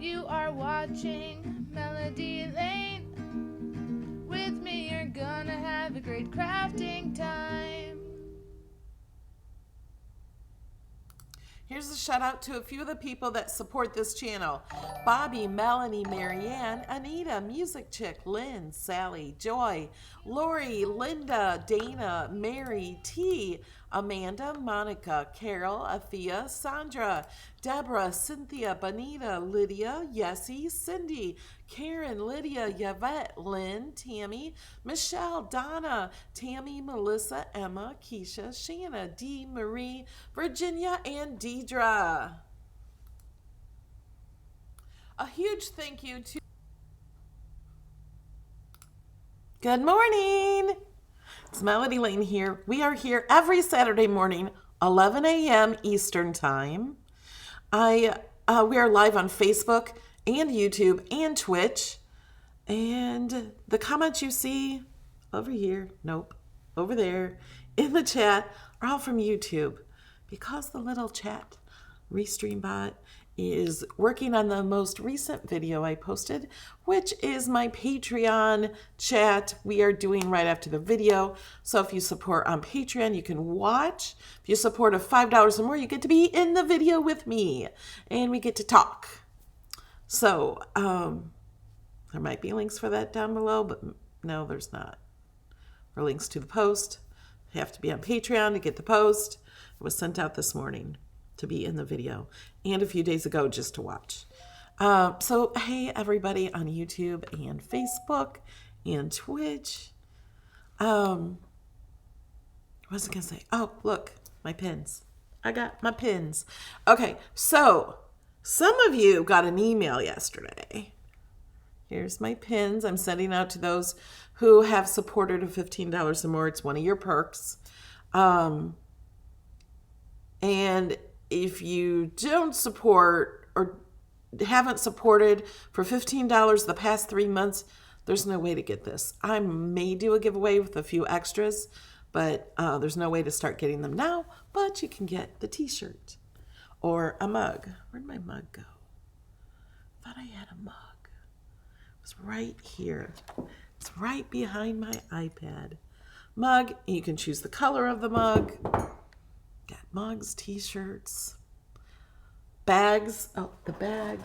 You are watching Melody Lane. With me, you're gonna have a great crafting time. Here's a shout out to a few of the people that support this channel. Bobby, Melanie, Marianne, Anita, Music Chick, Lynn, Sally, Joy, Lori, Linda, Dana, Mary, T, Amanda, Monica, Carol, Athea, Sandra, Deborah, Cynthia, Bonita, Lydia, Yessie, Cindy, Karen, Lydia, Yvette, Lynn, Tammy, Michelle, Donna, Tammy, Melissa, Emma, Keisha, Shanna, Dee, Marie, Virginia, and Deidre. A huge thank you to... Good morning! It's Melody Lane here. We are here every Saturday morning, 11 a.m. Eastern Time. We are live on Facebook and YouTube and Twitch. And the comments you see over here, nope, over there in the chat are all from YouTube. Because the little chat restream bot is working on the most recent video I posted, which is my Patreon chat we are doing right after the video. So if you support on Patreon, you can watch. If you support of $5 or more, you get to be in the video with me and we get to talk. So there might be links for that down below, but no, there's not. Or links to the post. You have to be on Patreon to get the post. It was sent out this morning to be in the video and a few days ago just to watch. So hey everybody on YouTube and Facebook and Twitch. What was I gonna say? Oh, look, my pins. I got my pins. Okay, so some of you got an email yesterday. Here's my pins. I'm sending out to those who have supported of $15 or more. It's one of your perks. And if you don't support or haven't supported for $15 the past 3 months, there's no way to get this. I may do a giveaway with a few extras, but there's no way to start getting them now. But you can get the t-shirt or a mug. Where'd my mug go? I thought I had a mug. It was right here. It's right behind my iPad. Mug, and you can choose the color of the mug. Got mugs, t-shirts, bags. Oh, the bag.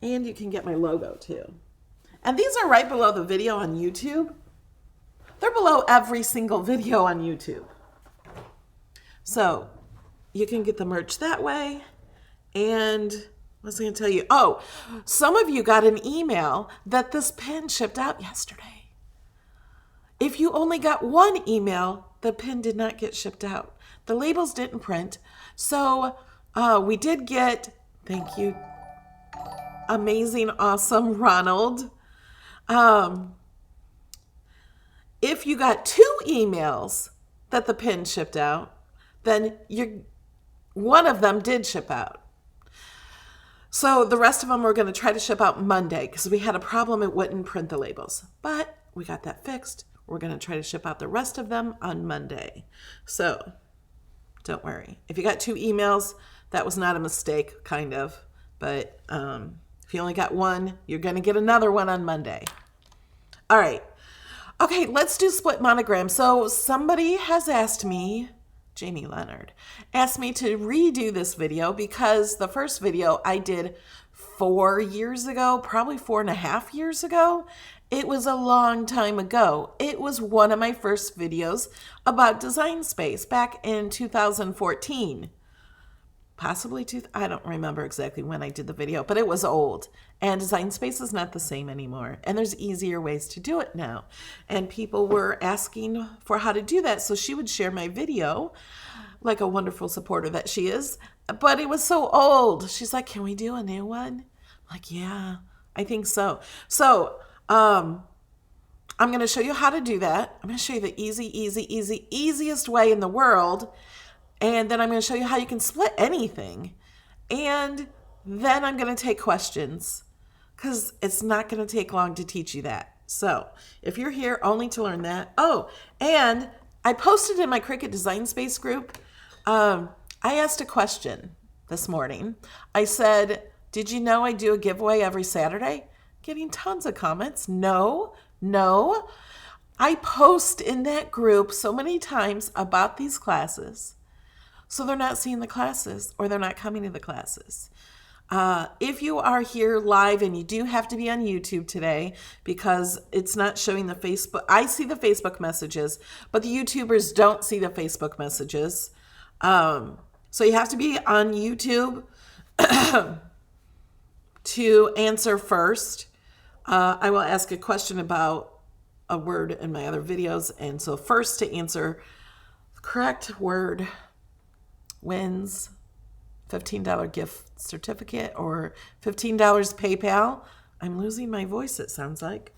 And you can get my logo too. And these are right below the video on YouTube. They're below every single video on YouTube. So you can get the merch that way. And what was I going to tell you? Oh, some of you got an email that this pin shipped out yesterday. If you only got one email, the pin did not get shipped out. The labels didn't print. So we did get, thank you, amazing, awesome Ronald. If you got 2 emails that the pin shipped out, then one of them did ship out. So the rest of them we're going to try to ship out Monday because we had a problem. It wouldn't print the labels. But we got that fixed. We're going to try to ship out the rest of them on Monday. So don't worry. If you got 2 emails, that was not a mistake, kind of. But if you only got one, you're going to get another one on Monday. All right. Okay, let's do split monogram. So somebody has asked me, Jamie Leonard, asked me to redo this video because the first video I did 4 years ago, probably 4.5 years ago. It was a long time ago. It was one of my first videos about Design Space back in 2014. Possibly I don't remember exactly when I did the video, but it was old. And Design Space is not the same anymore. And there's easier ways to do it now. And people were asking for how to do that. So she would share my video like a wonderful supporter that she is. But it was so old. She's like, can we do a new one? I'm like, yeah, I think so. So I'm going to show you how to do that. I'm going to show you the easiest way in the world. And then I'm going to show you how you can split anything. And then I'm going to take questions because it's not going to take long to teach you that. So if you're here only to learn that. Oh, and I posted in my Cricut Design Space group. I asked a question this morning. I said, Did you know I do a giveaway every Saturday? Getting tons of comments. No, no. I post in that group so many times about these classes. So they're not seeing the classes or they're not coming to the classes. If you are here live, and you do have to be on YouTube today because it's not showing the Facebook. I see the Facebook messages, but the YouTubers don't see the Facebook messages. So you have to be on YouTube to answer first. I will ask a question about a word in my other videos. And so first to answer the correct word wins $15 gift certificate or $15 PayPal. I'm losing my voice, it sounds like.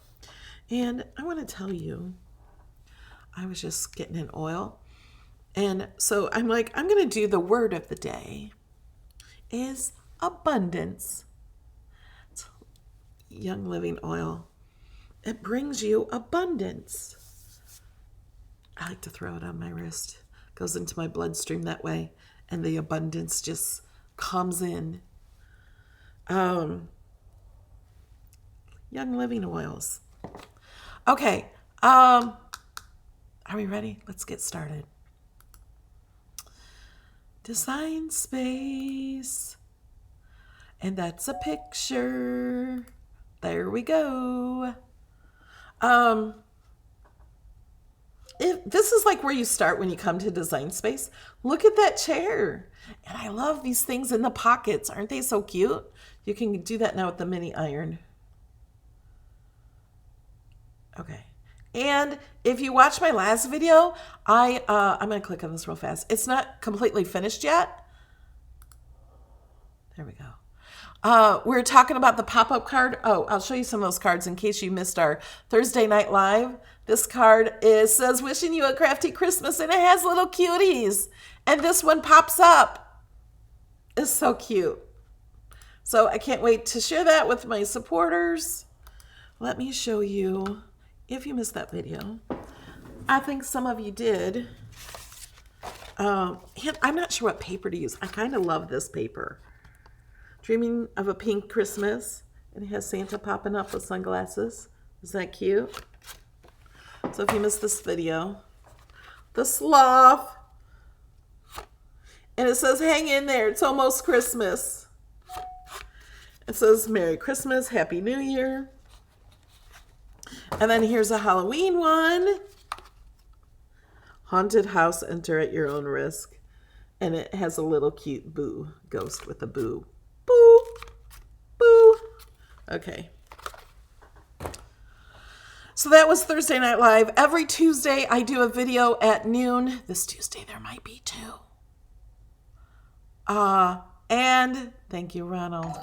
And I want to tell you, I was just getting in oil. And so I'm like, I'm going to do the word of the day is abundance. It's Young Living oil. It brings you abundance. I like to throw it on my wrist. It goes into my bloodstream that way. And the abundance just comes in. Young Living oils. Okay. Are we ready? Let's get started. Design space. And that's a picture. There we go. If this is like where you start when you come to design space. Look at that chair. And I love these things in the pockets. Aren't they so cute? You can do that now with the mini iron. Okay. And if you watch my last video, I'm going to click on this real fast. It's not completely finished yet. There we go. We're talking about the pop-up card. Oh, I'll show you some of those cards in case you missed our Thursday Night Live. This card says, wishing you a crafty Christmas, and it has little cuties. And this one pops up. It's so cute. So I can't wait to share that with my supporters. Let me show you, if you missed that video. I think some of you did. And I'm not sure what paper to use. I kind of love this paper. Dreaming of a Pink Christmas. And it has Santa popping up with sunglasses. Isn't that cute? So if you missed this video, the sloth. And it says, hang in there. It's almost Christmas. It says, Merry Christmas, Happy New Year. And then here's a Halloween one. Haunted house, enter at your own risk. And it has a little cute boo. Ghost with a boo. Boo. Boo. Okay. So that was Thursday Night Live. Every Tuesday I do a video at noon. This Tuesday there might be two. And thank you, Ronald.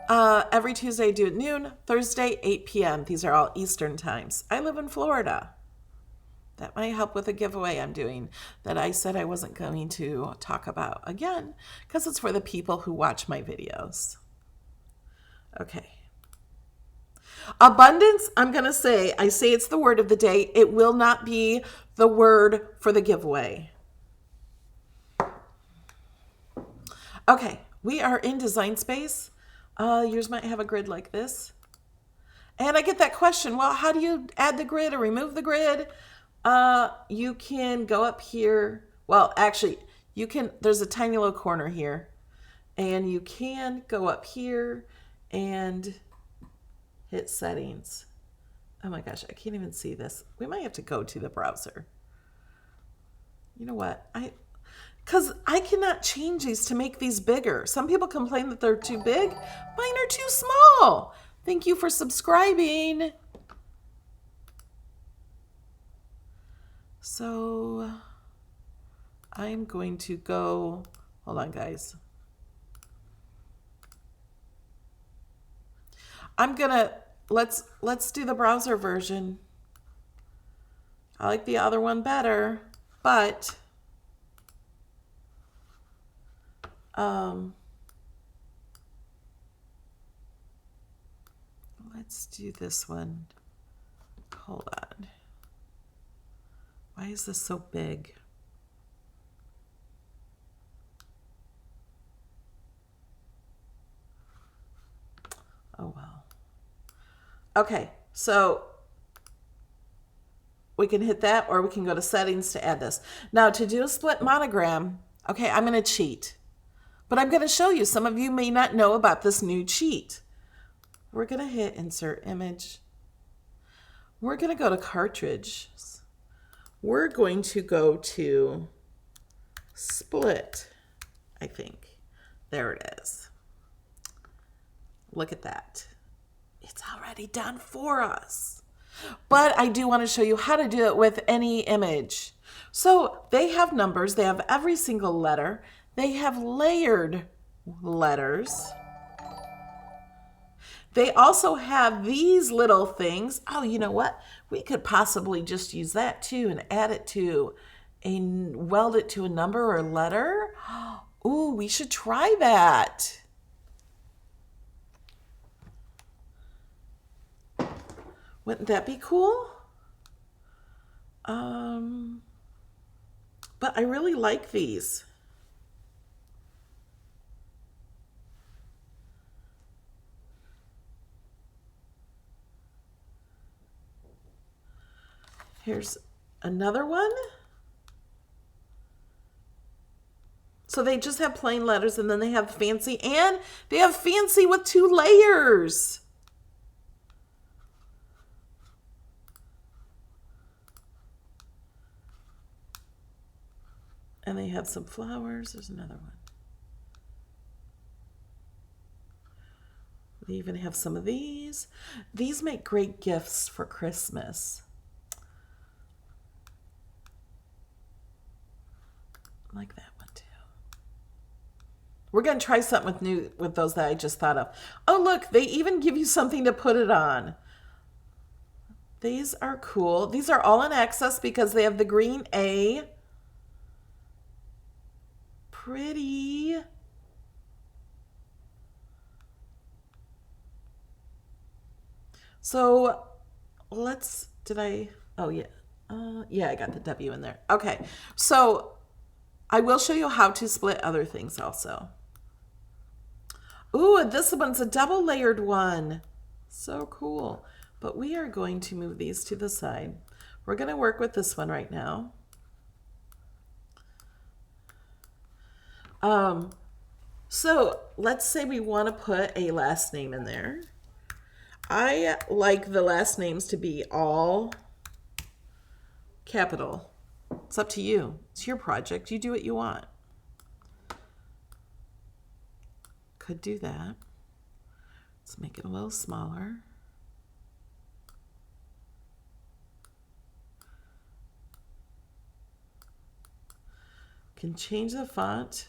Every Tuesday I do at noon. Thursday, 8 p.m. These are all Eastern times. I live in Florida. That might help with a giveaway I'm doing that I said I wasn't going to talk about again because it's for the people who watch my videos. Okay. Abundance, I'm going to say, I say it's the word of the day. It will not be the word for the giveaway. Okay, we are in design space. Yours might have a grid like this. And I get that question, well, how do you add the grid or remove the grid? You can go up here. Well, actually, you can, there's a tiny little corner here. And you can go up here and hit settings. Oh my gosh, I can't even see this. We might have to go to the browser. You know what? Because I cannot change these to make these bigger. Some people complain that they're too big. Mine are too small. Thank you for subscribing. So I'm going to go, hold on guys. I'm gonna, let's do the browser version. I like the other one better, but let's do this one. Hold on. Why is this so big? Okay, so we can hit that, or we can go to settings to add this. Now to do a split monogram, okay, I'm going to cheat. But I'm going to show you. Some of you may not know about this new cheat. We're going to hit insert image. We're going to go to cartridges. We're going to go to split, I think. There it is. Look at that. It's already done for us. But I do want to show you how to do it with any image. So they have numbers. They have every single letter. They have layered letters. They also have these little things. Oh, you know what? We could possibly just use that too and add it to weld it to a number or letter. Ooh, we should try that. Wouldn't that be cool? But I really like these. Here's another one. So they just have plain letters, and then they have fancy, and they have fancy with 2 layers. And they have some flowers. There's another one. They even have some of these. These make great gifts for Christmas. I like that one too. We're going to try something with those that I just thought of. Oh, look, they even give you something to put it on. These are cool. These are all in excess because they have the green A. Pretty. So oh yeah. Yeah, I got the W in there. Okay, so I will show you how to split other things also. Ooh, this one's a double layered one. So cool. But we are going to move these to the side. We're going to work with this one right now. So let's say we want to put a last name in there. I like the last names to be all capital. It's up to you. It's your project. You do what you want. Could do that. Let's make it a little smaller. Can change the font.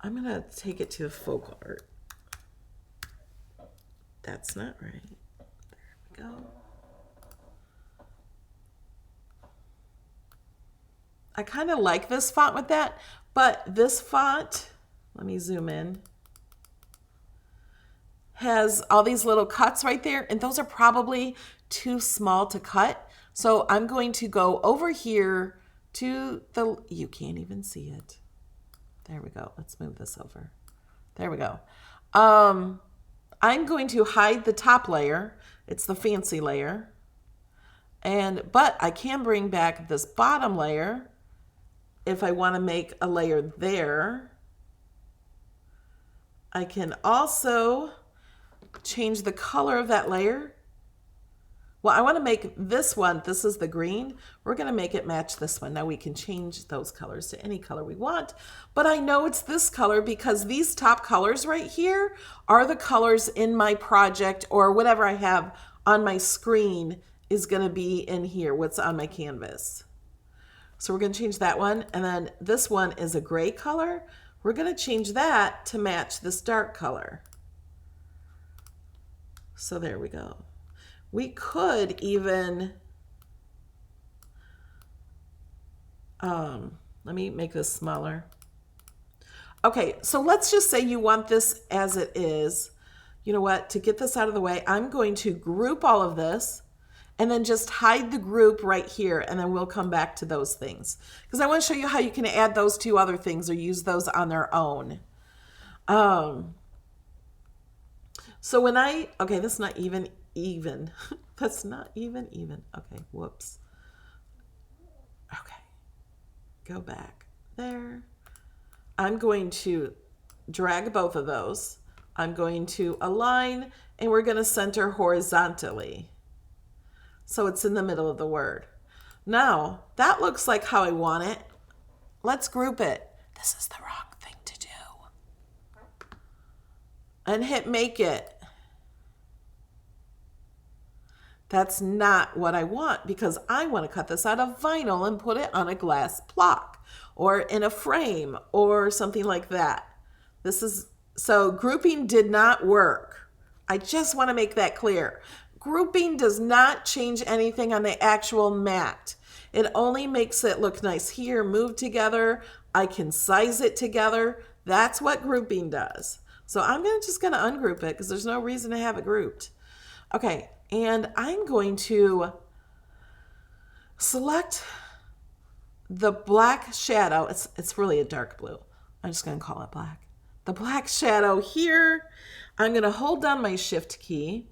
I'm going to take it to the folk art. That's not right. There we go. I kind of like this font with that, but this font, let me zoom in, has all these little cuts right there, and those are probably too small to cut. So I'm going to go over here to you can't even see it. There we go. Let's move this over. There we go. I'm going to hide the top layer. It's the fancy layer. But I can bring back this bottom layer if I want to make a layer there. I can also change the color of that layer. Well, I want to make this one, this is the green. We're going to make it match this one. Now we can change those colors to any color we want, but I know it's this color because these top colors right here are the colors in my project, or whatever I have on my screen is going to be in here, what's on my canvas. So we're going to change that one, and then this one is a gray color. We're going to change that to match this dark color. So there we go. We could even, let me make this smaller. Okay, so let's just say you want this as it is. You know what, to get this out of the way, I'm going to group all of this and then just hide the group right here, and then we'll come back to those things. Because I want to show you how you can add those 2 other things or use those on their own. So when okay, that's not even. That's not even. Okay, whoops. Okay, go back there. I'm going to drag both of those. I'm going to align, and we're going to center horizontally. So it's in the middle of the word. Now, that looks like how I want it. Let's group it. This is the wrong thing to do. And hit make it. That's not what I want because I want to cut this out of vinyl and put it on a glass block or in a frame or something like that. So grouping did not work. I just want to make that clear. Grouping does not change anything on the actual mat. It only makes it look nice here, move together. I can size it together. That's what grouping does. So I'm just going to ungroup it because there's no reason to have it grouped. Okay, and I'm going to select the black shadow. It's really a dark blue. I'm just going to call it black. The black shadow here. I'm going to hold down my shift key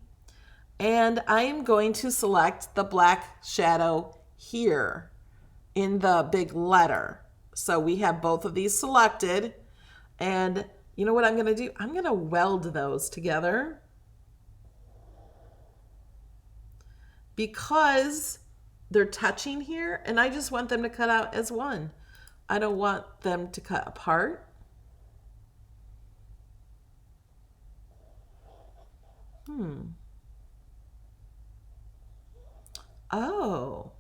and I'm going to select the black shadow here in the big letter. So we have both of these selected. And you know what I'm going to do? I'm going to weld those together because they're touching here and I just want them to cut out as one. I don't want them to cut apart. Oh,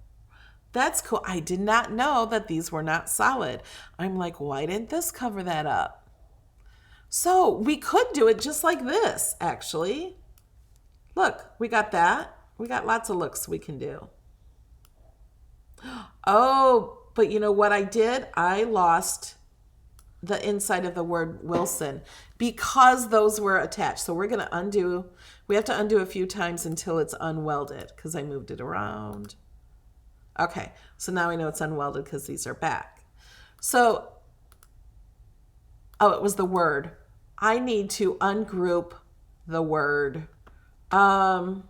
that's cool. I did not know that these were not solid. I'm like, why didn't this cover that up? So we could do it just like this, actually. Look, we got that. We got lots of looks we can do. Oh, but you know what I did? I lost the inside of the word Wilson because those were attached. So we're going to undo. We have to undo a few times until it's unwelded because I moved it around. Okay, so now we know it's unwelded because these are back. So, oh, it was the word. I need to ungroup the word. But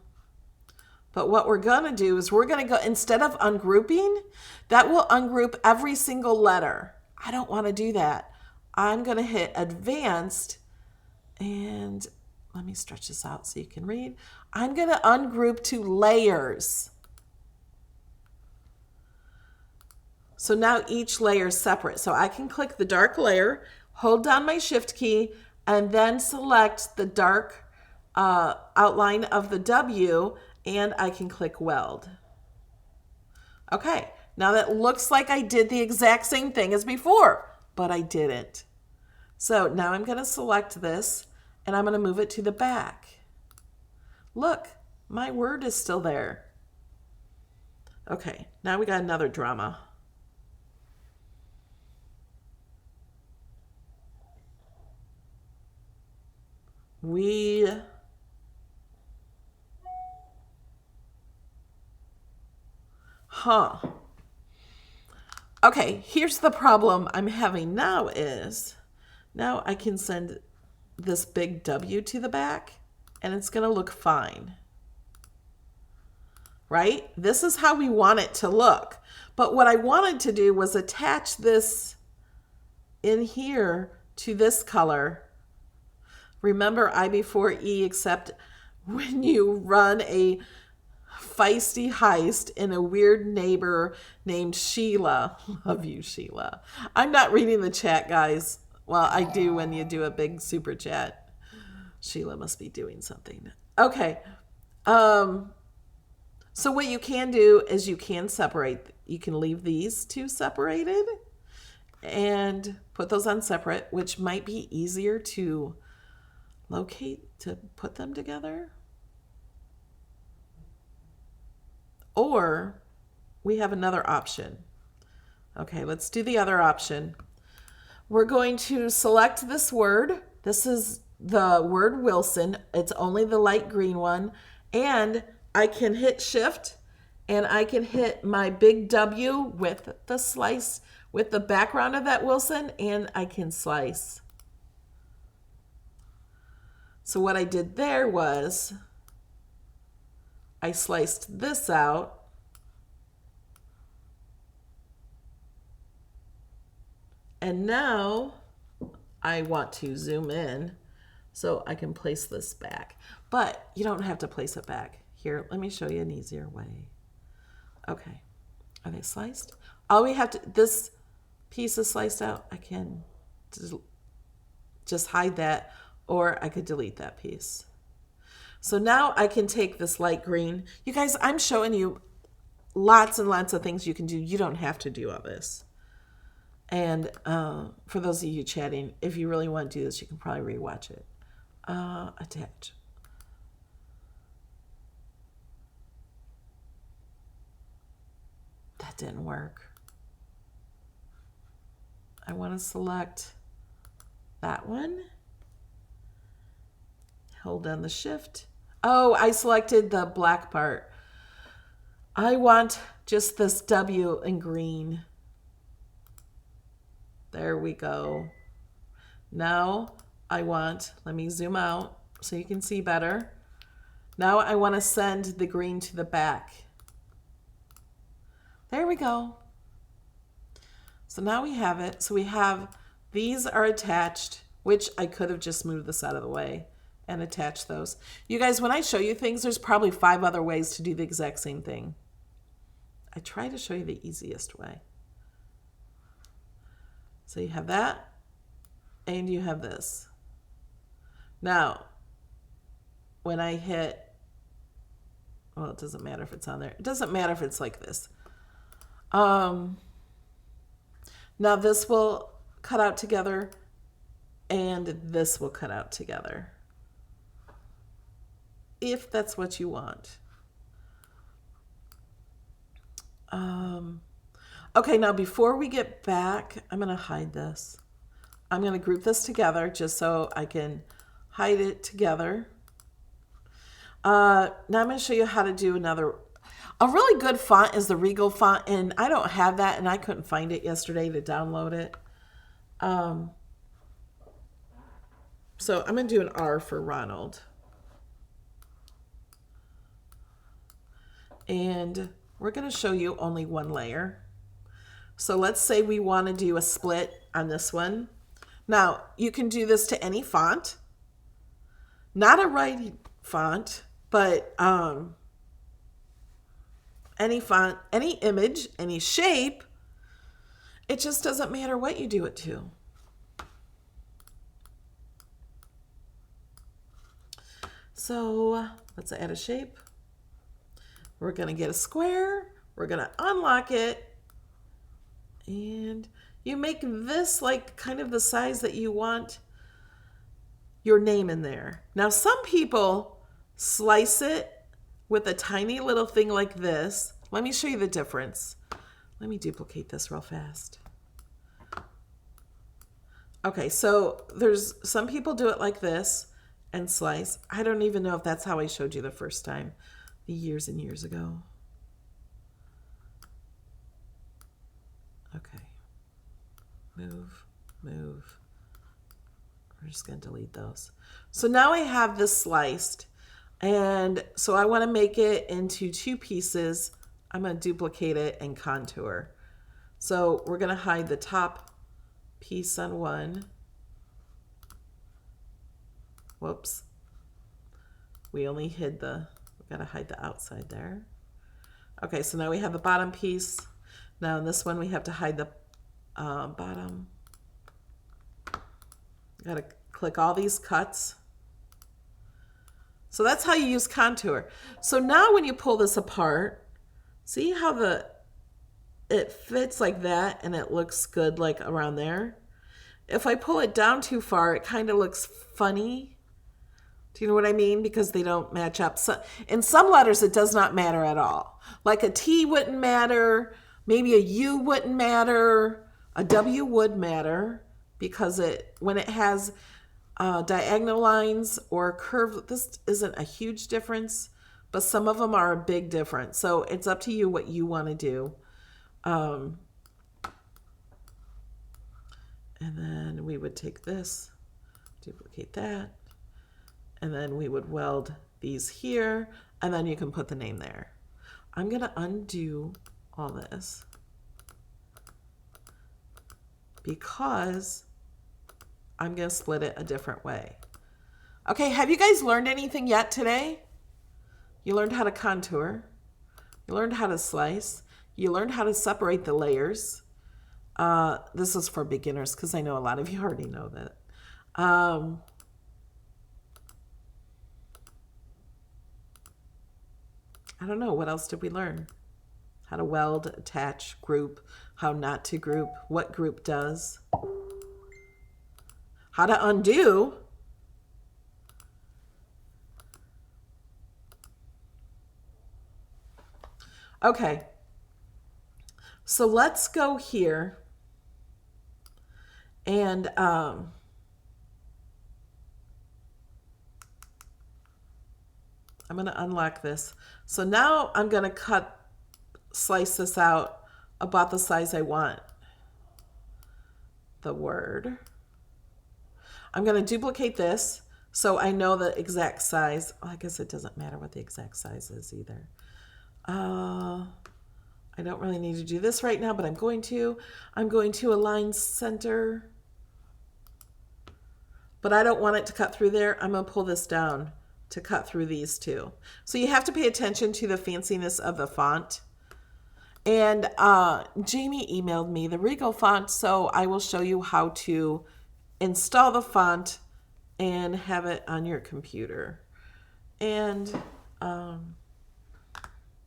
what we're going to do is we're going to go, instead of ungrouping, that will ungroup every single letter. I don't want to do that. I'm going to hit advanced and let me stretch this out so you can read. I'm going to ungroup to layers. So now each layer is separate. So I can click the dark layer, hold down my shift key, and then select the dark outline of the W, and I can click weld. Okay, now that looks like I did the exact same thing as before, but I didn't. So now I'm going to select this, and I'm going to move it to the back. Look, my word is still there. Okay, now we got another drama. Okay, here's the problem I'm having now is, now I can send this big W to the back and it's going to look fine. Right? This is how we want it to look. But what I wanted to do was attach this in here to this color. Remember I before E, except when you run a feisty heist in a weird neighbor named Sheila. Love you, Sheila. I'm not reading the chat, guys. Well, I do when you do a big super chat. Sheila must be doing something. Okay. So what you can do is you can separate. You can leave these two separated and put those on separate, which might be easier to locate to put them together. Or we have another option. Okay, let's do the other option. We're going to select this word. This is the word Wilson. It's only the light green one. And I can hit shift and I can hit my big W with the slice, with the background of that Wilson, and I can slice. So what I did there was I sliced this out and now I want to zoom in so I can place this back. But you don't have to place it back. Here, let me show you an easier way. Okay, are they sliced? All we have to, this piece is sliced out. I can just hide that, or I could delete that piece. So now I can take this light green. You guys, I'm showing you lots and lots of things you can do. You don't have to do all this. And for those of you chatting, if you really want to do this, you can probably rewatch it. Attach. That didn't work. I want to select that one. Hold down the shift. Oh, I selected the black part. I want just this W in green. There we go. Now I want, let me zoom out so you can see better. Now I want to send the green to the back. There we go. So now we have it. So we have, these are attached, which I could have just moved this out of the way and attached those. You guys, when I show you things, there's probably 5 other ways to do the exact same thing. I try to show you the easiest way. So you have that, and you have this. Now, when I hit, well, it doesn't matter if it's on there. It doesn't matter if it's like this. Now this will cut out together, and this will cut out together. If that's what you want. Okay, now before we get back, I'm going to hide this. I'm going to group this together just so I can hide it together. Now I'm going to show you how to do another. A really good font is the Regal font, and I don't have that, and I couldn't find it yesterday to download it. So I'm going to do an R for Ronald. And we're going to show you only one layer. So let's say we want to do a split on this one. Now, you can do this to any font. Not a writing font, but any font, any image, any shape. It just doesn't matter what you do it to. So let's add a shape. We're going to get a square. We're going to unlock it. And you make this like kind of the size that you want your name in there. Now, some people slice it with a tiny little thing like this. Let me show you the difference. Let me duplicate this real fast. Okay, so there's some people do it like this and slice. I don't even know if that's how I showed you the first time, years and years ago. Okay. Move, move. We're just going to delete those. So now I have this sliced. And so I want to make it into 2 pieces. I'm going to duplicate it and contour. So we're going to hide the top piece on one. Whoops. We only hid we've got to hide the outside there. Okay, so now we have the bottom piece. Now in this one we have to hide the bottom. Got to click all these cuts. So that's how you use contour. So now when you pull this apart, see how it fits like that and it looks good like around there? If I pull it down too far, it kind of looks funny. Do you know what I mean? Because they don't match up. So, in some letters, it does not matter at all. Like a T wouldn't matter. Maybe a U wouldn't matter. A W would matter because when it has diagonal lines or curved, this isn't a huge difference, but some of them are a big difference. So it's up to you what you want to do. And then we would take this, duplicate that, And then we would weld these here, and then you can put the name there. I'm going to undo all this because I'm going to split it a different way. Okay, have you guys learned anything yet today? You learned how to contour. You learned how to slice. You learned how to separate the layers. This is for beginners because I know a lot of you already know that. I don't know. What else did we learn? How to weld, attach, group, how not to group, what group does, how to undo. Okay. So let's go here and I'm going to unlock this. So now I'm going to slice this out about the size I want the word. I'm going to duplicate this so I know the exact size. Oh, I guess it doesn't matter what the exact size is either. I don't really need to do this right now, but I'm going to align center. But I don't want it to cut through there. I'm going to pull this down to cut through these two. So you have to pay attention to the fanciness of the font. And Jamie emailed me the Regal font, so I will show you how to install the font and have it on your computer. And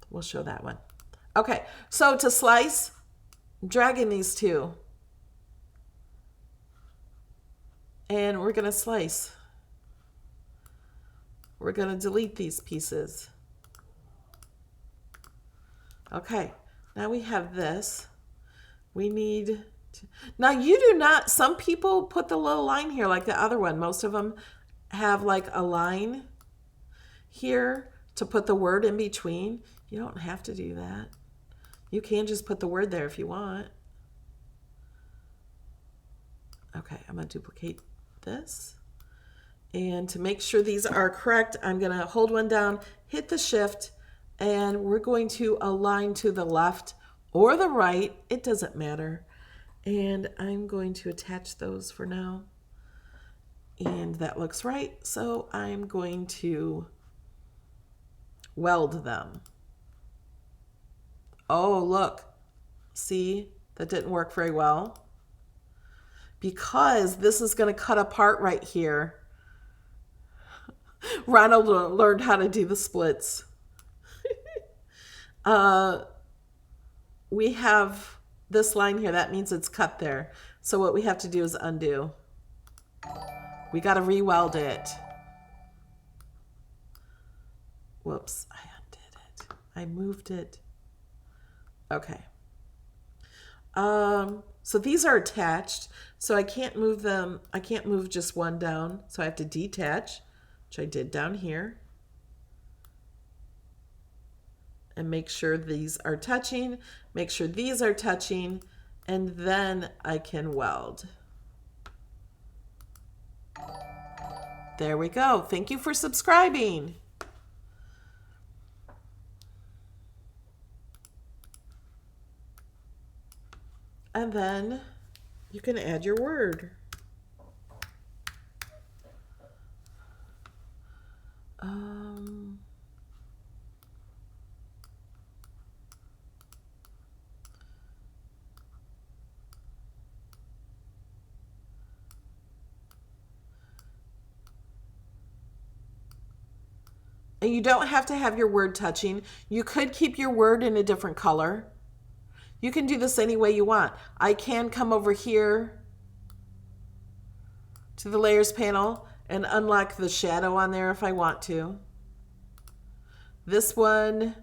we'll show that one. Okay, so to slice, I'm dragging these two. And we're going to slice. We're going to delete these pieces. Okay, now we have this. We need to, now you do not, some people put the little line here like the other one. Most of them have like a line here to put the word in between. You don't have to do that. You can just put the word there if you want. Okay, I'm going to duplicate this. And to make sure these are correct, I'm going to hold one down, hit the shift, and we're going to align to the left or the right. It doesn't matter. And I'm going to attach those for now. And that looks right. So I'm going to weld them. Oh, look. See, that didn't work very well. Because this is going to cut apart right here. Ronald learned how to do the splits. We have this line here. That means it's cut there. So what we have to do is undo. We got to re-weld it. Whoops, I undid it. I moved it. Okay. So these are attached. So I can't move them. I can't move just one down. So I have to detach, which I did down here. And make sure these are touching. Make sure these are touching. And then I can weld. There we go. Thank you for subscribing. And then you can add your word. And you don't have to have your word touching. You could keep your word in a different color. You can do this any way you want. I can come over here to the layers panel and unlock the shadow on there if I want to. This one,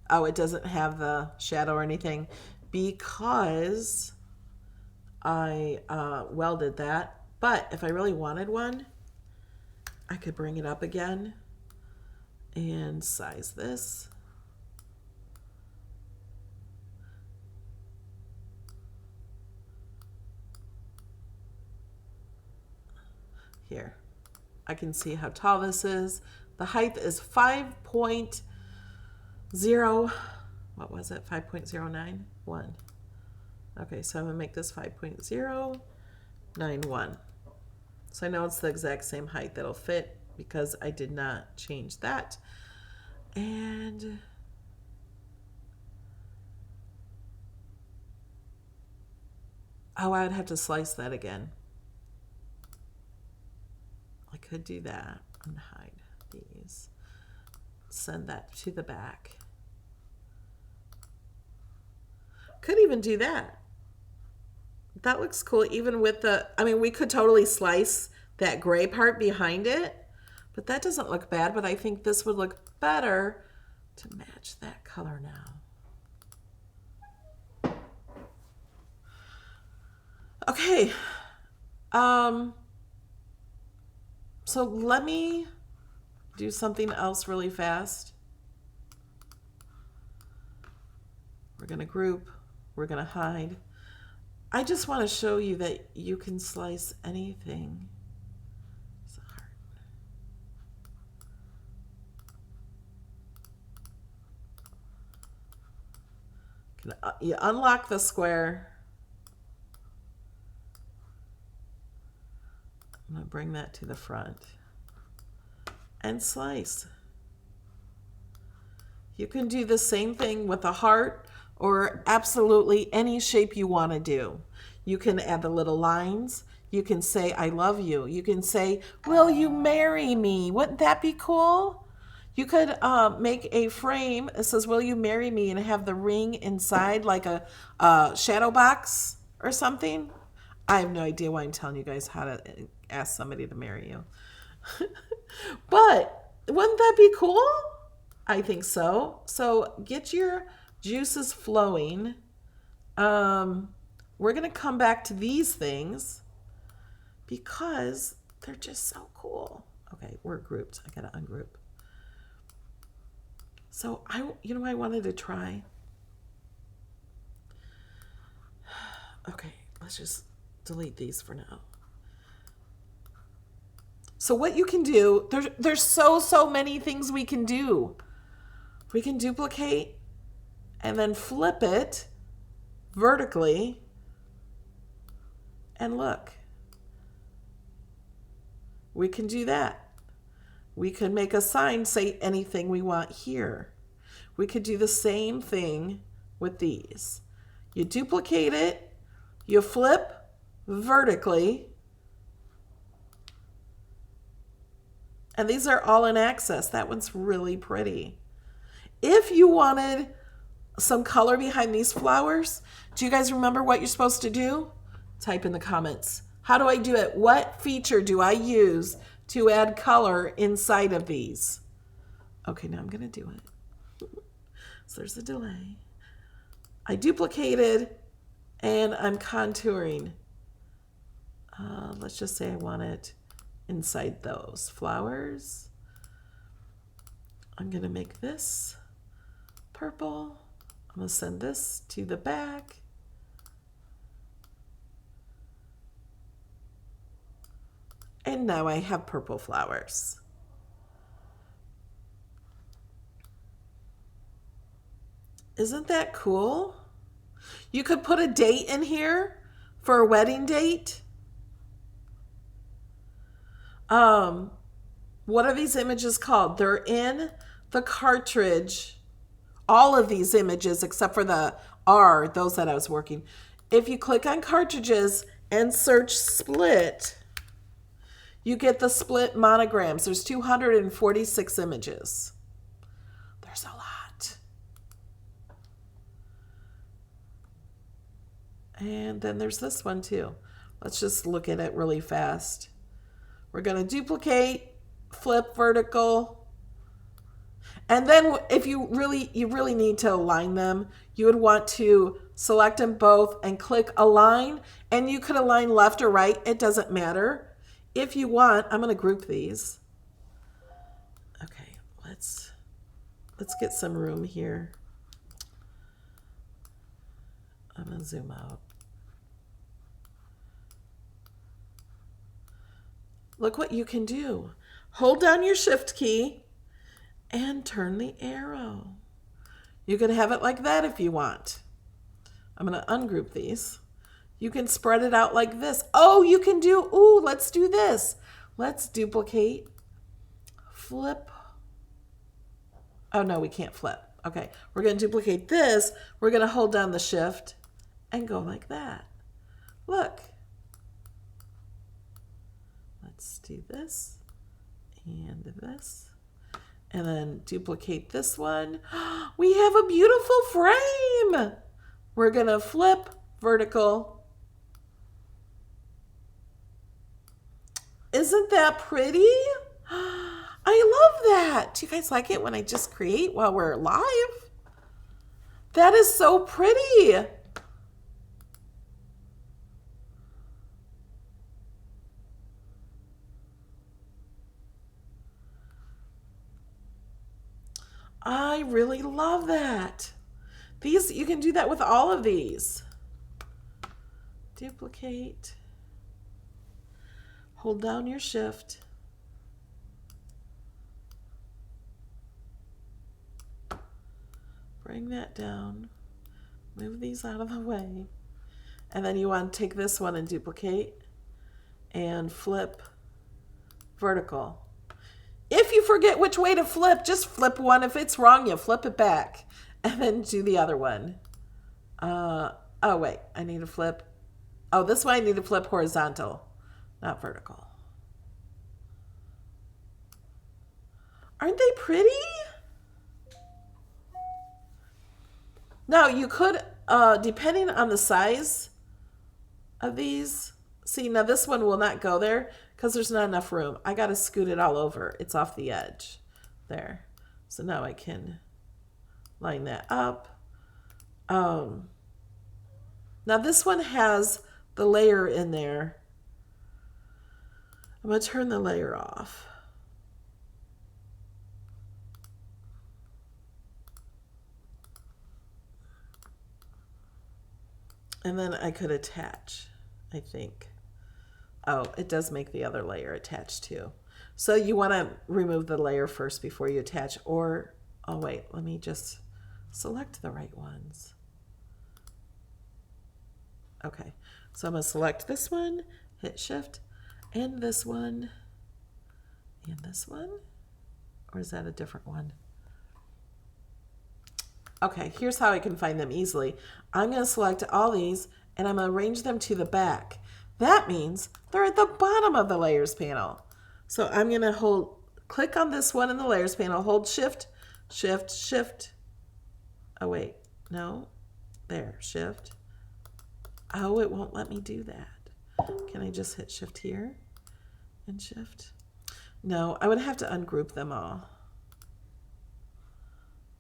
oh, it doesn't have the shadow or anything because I welded that. But if I really wanted one, I could bring it up again and size this. Here. I can see how tall this is. The height is 5.0, what was it? 5.091. Okay, so I'm gonna make this 5.091. So I know it's the exact same height that'll fit because I did not change that. And oh, I would have to slice that again. I could do that and hide these. Send that to the back. Could even do that. That looks cool even with the, I mean, we could totally slice that gray part behind it, but that doesn't look bad, but I think this would look better to match that color now. Okay. So let me do something else really fast. We're going to group. We're going to hide. I just want to show you that you can slice anything. It's hard. You unlock the square. I'm going to bring that to the front and slice. You can do the same thing with a heart or absolutely any shape you want to do. You can add the little lines. You can say, I love you. You can say, will you marry me? Wouldn't that be cool? You could make a frame that says, will you marry me? And have the ring inside like a shadow box or something. I have no idea why I'm telling you guys how to ask somebody to marry you. But wouldn't that be cool? I think so. So get your juices flowing. We're going to come back to these things because they're just so cool. Okay, we're grouped. I got to ungroup. So I wanted to try. Okay, let's just delete these for now. So what you can do, there's so many things we can do. We can duplicate and then flip it vertically and look. We can do that. We can make a sign, say anything we want here. We could do the same thing with these. You duplicate it, you flip vertically, and these are all in access. That one's really pretty. If you wanted some color behind these flowers, do you guys remember what you're supposed to do? Type in the comments. How do I do it? What feature do I use to add color inside of these? Okay, now I'm going to do it. So there's a delay. I duplicated and I'm contouring. Let's just say I want it inside those flowers. I'm going to make this purple. I'm going to send this to the back. And now I have purple flowers. Isn't that cool? You could put a date in here for a wedding date. What are these images called? They're in the cartridge. All of these images, except for the R, those that I was working. If you click on cartridges and search split, you get the split monograms. There's 246 images. There's a lot. And then there's this one too. Let's just look at it really fast. We're going to duplicate, flip vertical. And then if you really need to align them, you would want to select them both and click align. And you could align left or right. It doesn't matter. If you want, I'm going to group these. Okay, let's get some room here. I'm going to zoom out. look what you can do. Hold down your shift key and turn the arrow. You can have it like that if you want. I'm going to ungroup these. You can spread it out like this. Oh, you can do, ooh, let's do this. Let's duplicate, flip. Oh, no, we can't flip. Okay, we're going to duplicate this. We're going to hold down the shift and go like that. Look. Let's do this and this. And then duplicate this one. We have a beautiful frame. We're going to flip vertical. Isn't that pretty? I love that. Do you guys like it when I just create while we're live? That is so pretty. I really love that. These, you can do that with all of these. Duplicate. Hold down your shift. Bring that down. Move these out of the way. And then you want to take this one and duplicate and flip vertical. If you forget which way to flip, just flip one. If it's wrong, you flip it back. And then do the other one. Oh, wait. I need to flip. Oh, this one I need to flip horizontal, not vertical. Aren't they pretty? Now, you could, depending on the size of these, see, now this one will not go there because there's not enough room. I got to scoot it all over. It's off the edge there. So now I can line that up. Now this one has the layer in there. I'm going to turn the layer off. And then I could attach, I think. Oh, it does make the other layer attached too. So you want to remove the layer first before you attach, or, oh wait, let me just select the right ones. Okay, so I'm going to select this one, hit shift, and this one, and this one, or is that a different one? Okay, here's how I can find them easily. I'm going to select all these and I'm going to arrange them to the back. That means they're at the bottom of the layers panel. So I'm going to click on this one in the layers panel, hold shift, shift, shift. Oh wait, no, there, shift. Oh, it won't let me do that. Can I just hit shift here and shift? No, I would have to ungroup them all.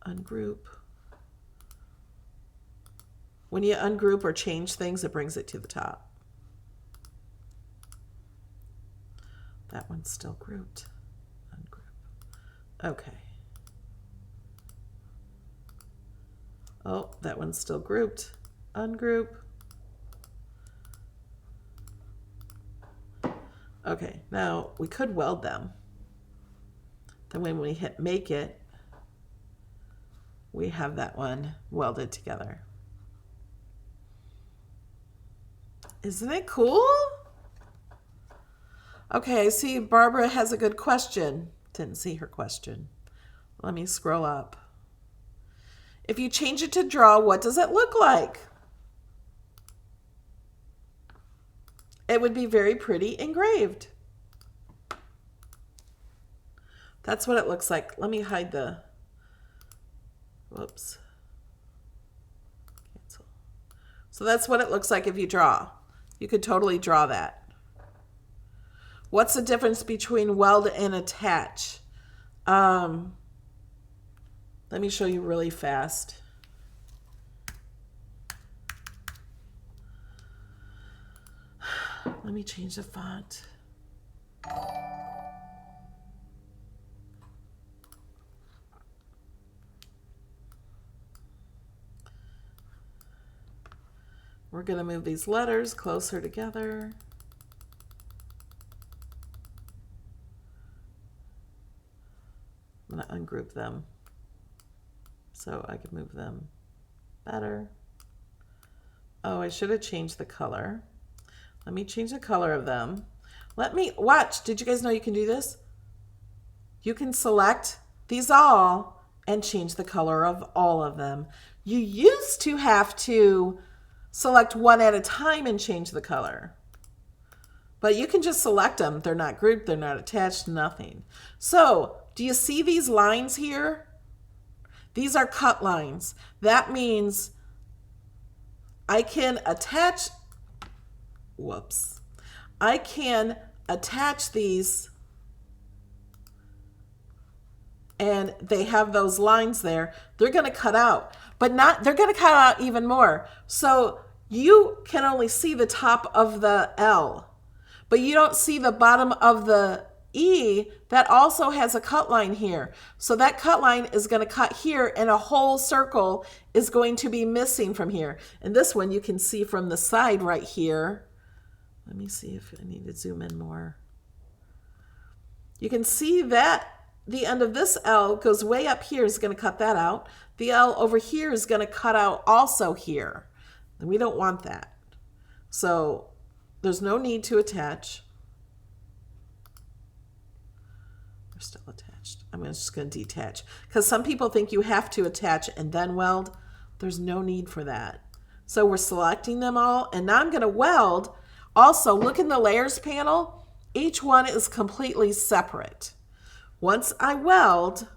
Ungroup. When you ungroup or change things, it brings it to the top. That one's still grouped. Ungroup. Okay. Oh, that one's still grouped. Ungroup. Okay, now we could weld them. Then when we hit make it, we have that one welded together. Isn't it cool? Okay, I see Barbara has a good question. Didn't see her question. Let me scroll up. If you change it to draw, what does it look like? It would be very pretty engraved. That's what it looks like. Let me hide the, whoops. Cancel. So that's what it looks like if you draw. You could totally draw that. What's the difference between weld and attach? Let me show you really fast. Let me change the font. We're going to move these letters closer together. group them so I could move them better. Oh, I should have changed the color. Let me change the color of them. Let me watch. Did you guys know you can do this? You can select these all and change the color of all of them. You used to have to select one at a time and change the color. But you can just select them. They're not grouped, they're not attached, nothing. So, do you see these lines here? These are cut lines. That means I can attach, I can attach these and they have those lines there. They're going to cut out, but they're going to cut out even more. So you can only see the top of the L, but you don't see the bottom of the E that also has a cut line here. So that cut line is going to cut here and a whole circle is going to be missing from here. And this one you can see from the side right here. Let me see if I need to zoom in more. You can see that the end of this L goes way up here, is going to cut that out. The L over here is going to cut out also here. And we don't want that. So there's no need to attach. They're still attached. I'm just going to detach. Because some people think you have to attach and then weld. There's no need for that. So we're selecting them all. And now I'm going to weld. Also, look in the layers panel. Each one is completely separate. Once I weld,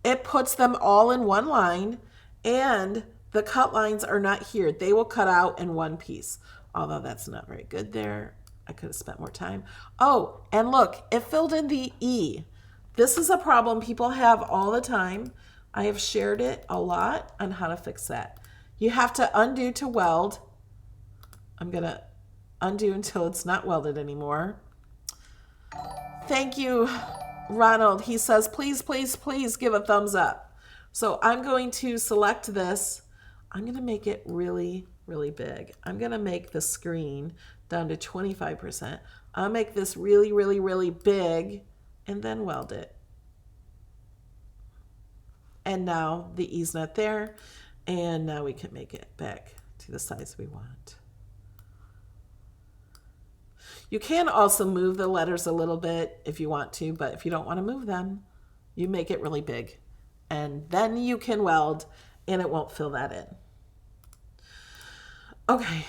it puts them all in one line, and the cut lines are not here. They will cut out in one piece, although that's not very good there. I could have spent more time. Oh, and look, it filled in the E. This is a problem people have all the time. I have shared it a lot on how to fix that. You have to undo to weld. I'm going to undo until it's not welded anymore. Thank you, Ronald. He says, please, please, please give a thumbs up. So I'm going to select this. I'm going to make it really, really big. I'm going to make the screen down to 25%. I'll make this really, really, really big and then weld it. And now the E's not there. And now we can make it back to the size we want. You can also move the letters a little bit if you want to, but if you don't want to move them, you make it really big. And then you can weld and it won't fill that in. Okay.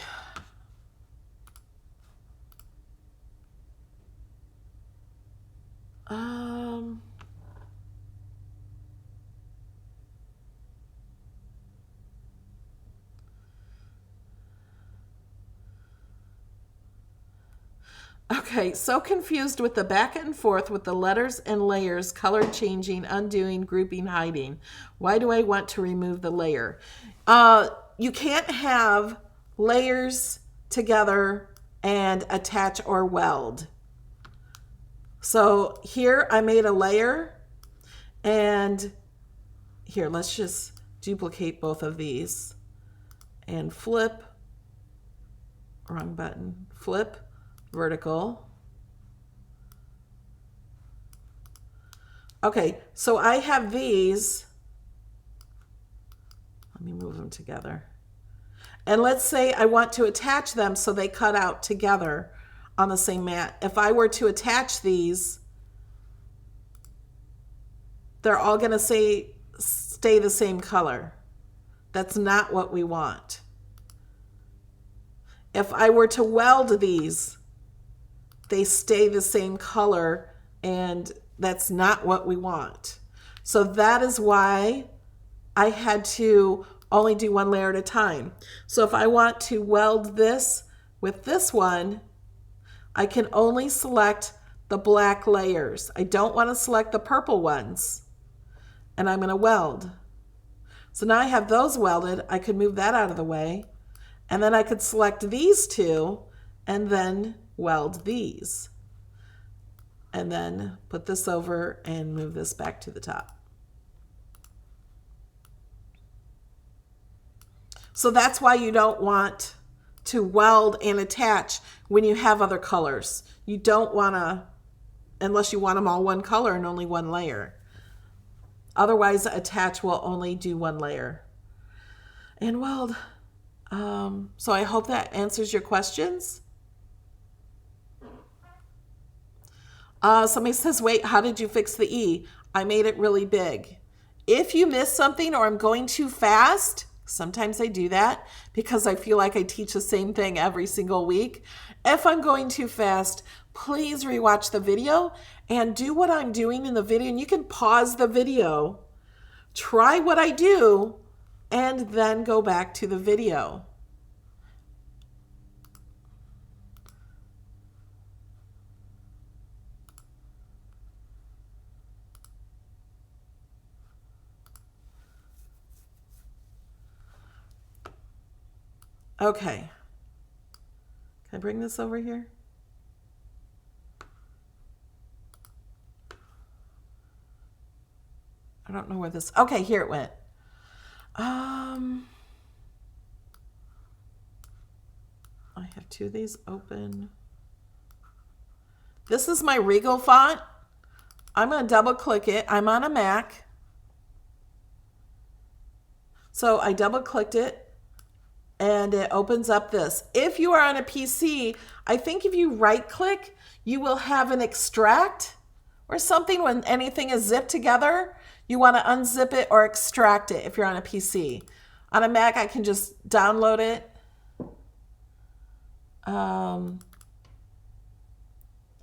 Okay, so confused with the back and forth with the letters and layers, color changing, undoing, grouping, hiding. Why do I want to remove the layer? You can't have layers together and attach or weld. So here I made a layer, and here let's just duplicate both of these and flip, wrong button, flip, vertical. Okay, so I have these. Let me move them together. And let's say I want to attach them so they cut out together on the same mat. If I were to attach these, they're all going to stay the same color. That's not what we want. If I were to weld these, they stay the same color, and that's not what we want. So that is why I had to only do one layer at a time. So if I want to weld this with this one, I can only select the black layers. I don't want to select the purple ones. And I'm going to weld. So now I have those welded. I could move that out of the way. And then I could select these two and then weld these. And then put this over and move this back to the top. So that's why you don't want to weld and attach when you have other colors. You don't want to, unless you want them all one color and only one layer. Otherwise, attach will only do one layer. And weld. So I hope that answers your questions. Somebody says, wait, how did you fix the E? I made it really big. If you miss something or I'm going too fast, sometimes I do that because I feel like I teach the same thing every single week. If I'm going too fast, please rewatch the video and do what I'm doing in the video. And you can pause the video, try what I do, and then go back to the video. Okay. Can I bring this over here? I don't know where this, okay, here it went. I have two of these open. This is my Regal font. I'm going to double click it. I'm on a Mac. So I double clicked it and it opens up this. If you are on a PC, I think if you right click, you will have an extract or something when anything is zipped together. You want to unzip it or extract it if you're on a PC. On a Mac, I can just download it.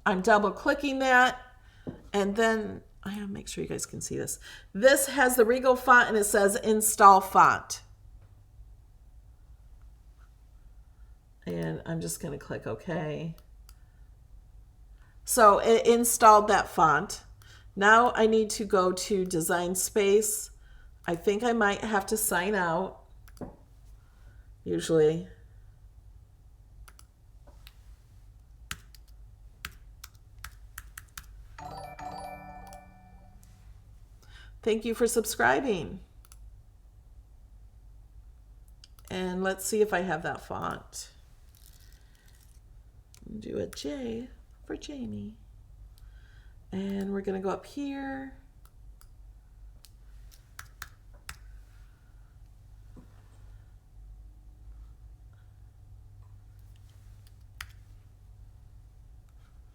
I'm double clicking that, and then I gotta make sure you guys can see this. This has the Regal font and it says install font. And I'm just gonna click OK. So it installed that font. Now I need to go to Design Space. I think I might have to sign out. Usually. Thank you for subscribing. And let's see if I have that font. Do a J for Jamie. And we're going to go up here.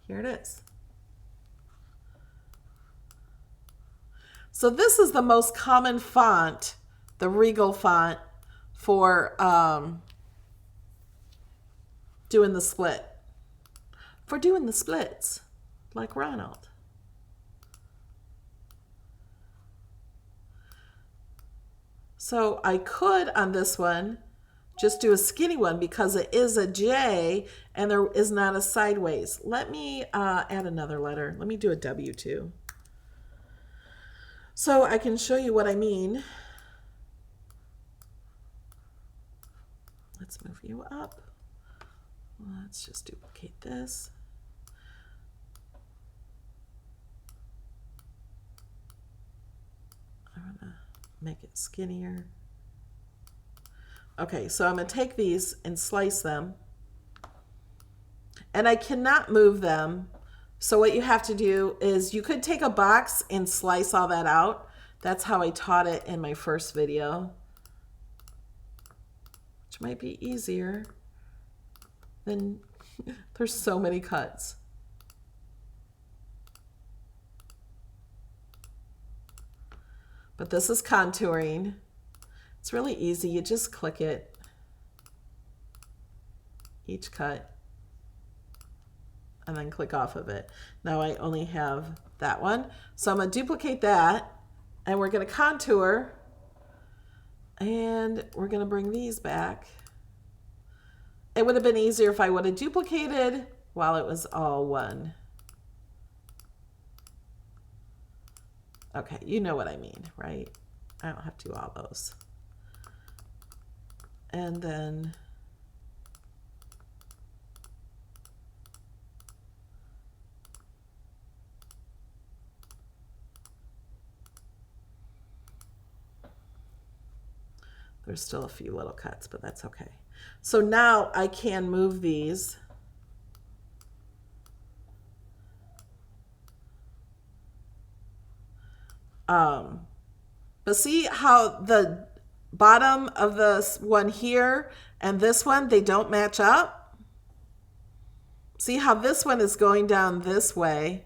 Here it is. So this is the most common font, the Regal font, for doing the split. For doing the splits, like Ronald. So I could, on this one, just do a skinny one because it is a J and there is not a sideways. Let me add another letter. Let me do a W too. So I can show you what I mean. Let's move you up. Let's just duplicate this. I'm gonna make it skinnier. Okay, so I'm gonna take these and slice them. And I cannot move them. So what you have to do is you could take a box and slice all that out. That's how I taught it in my first video, which might be easier than, there's so many cuts. But this is contouring. It's really easy. You just click it, each cut, and then click off of it. Now I only have that one. So I'm going to duplicate that, and we're going to contour, and we're going to bring these back. It would have been easier if I would have duplicated while it was all one. Okay, you know what I mean, right? I don't have to do all those. And then there's still a few little cuts, but that's okay. So now I can move these. But see how the bottom of this one here and this one, they don't match up? See how this one is going down this way,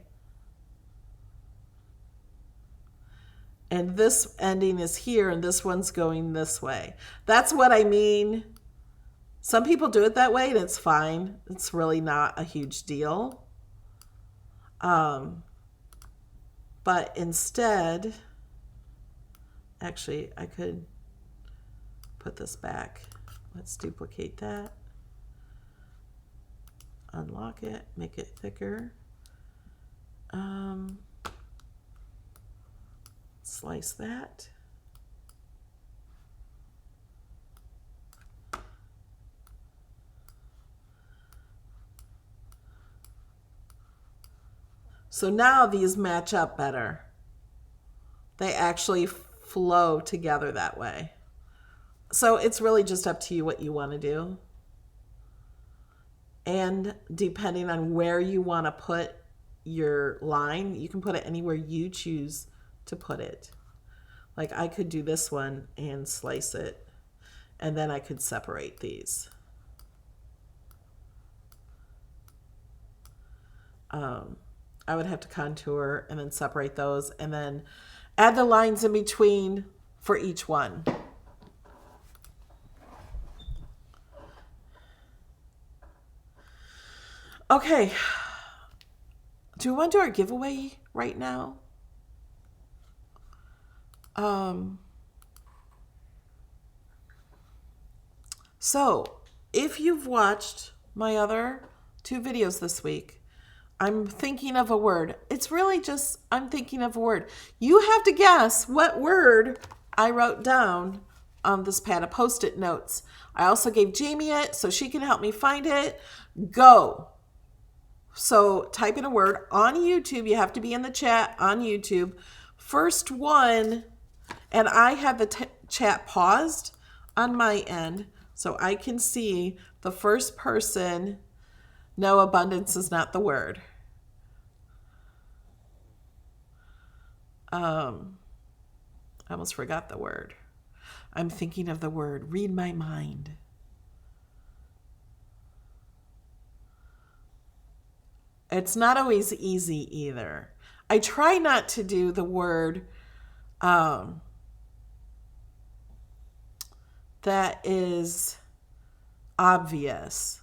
and this ending is here, and this one's going this way. That's what I mean. Some people do it that way, and it's fine. It's really not a huge deal. But instead, actually, I could put this back. Let's duplicate that. Unlock it, make it thicker. Slice that. So now these match up better. They actually flow together that way. So it's really just up to you what you want to do. And depending on where you want to put your line, you can put it anywhere you choose to put it. Like I could do this one and slice it, and then I could separate these. I would have to contour and then separate those and then add the lines in between for each one. Okay. Do we want to do our giveaway right now? So, if you've watched my other 2 videos this week, I'm thinking of a word. It's really just, I'm thinking of a word. You have to guess what word I wrote down on this pad of Post-it notes. I also gave Jamie it so she can help me find it. Go. So type in a word on YouTube. You have to be in the chat on YouTube. First one, and I have the chat paused on my end so I can see the first person. No, abundance is not the word. I almost forgot the word. I'm thinking of the word. Read my mind. It's not always easy either. I try not to do the word that is obvious.